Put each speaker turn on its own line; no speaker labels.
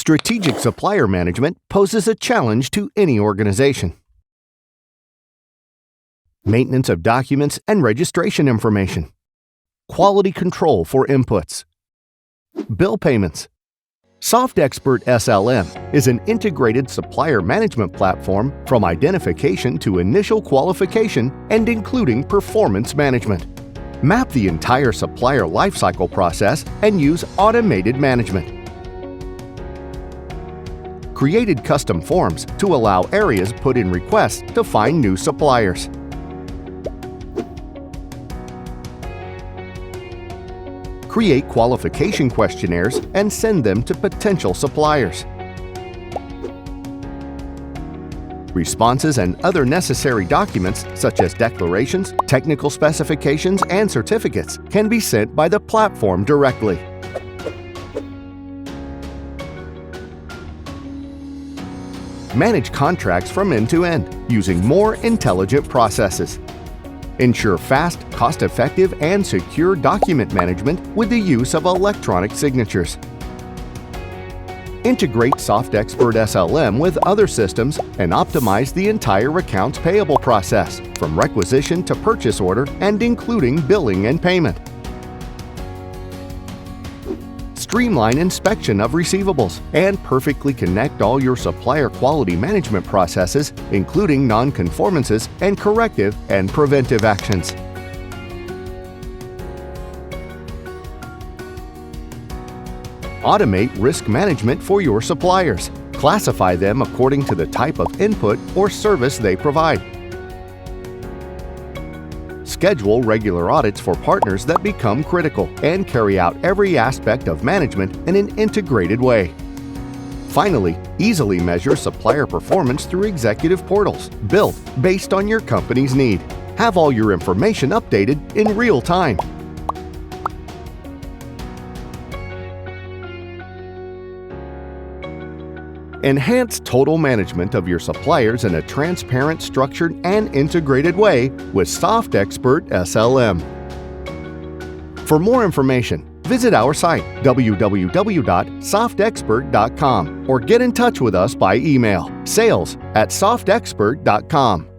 Strategic supplier management poses a challenge to any organization. Maintenance of documents and registration information. Quality control for inputs. Bill payments. SoftExpert SLM is an integrated supplier management platform from identification to initial qualification and including performance management. Map the entire supplier lifecycle process and use automated management. Created custom forms to allow areas put in requests to find new suppliers. Create qualification questionnaires and send them to potential suppliers. Responses and other necessary documents, such as declarations, technical specifications, and certificates, can be sent by the platform directly. Manage contracts from end to end using more intelligent processes. Ensure fast, cost-effective, and secure document management with the use of electronic signatures. Integrate SoftExpert SLM with other systems and optimize the entire accounts payable process, from requisition to purchase order and including billing and payment. Streamline inspection of receivables and perfectly connect all your supplier quality management processes, including non-conformances and corrective and preventive actions. Automate risk management for your suppliers. Classify them according to the type of input or service they provide. Schedule regular audits for partners that become critical and carry out every aspect of management in an integrated way. Finally, easily measure supplier performance through executive portals built based on your company's need. Have all your information updated in real time. Enhance total management of your suppliers in a transparent, structured, and integrated way with SoftExpert SLM. For more information, visit our site www.softexpert.com or get in touch with us by email sales@softexpert.com.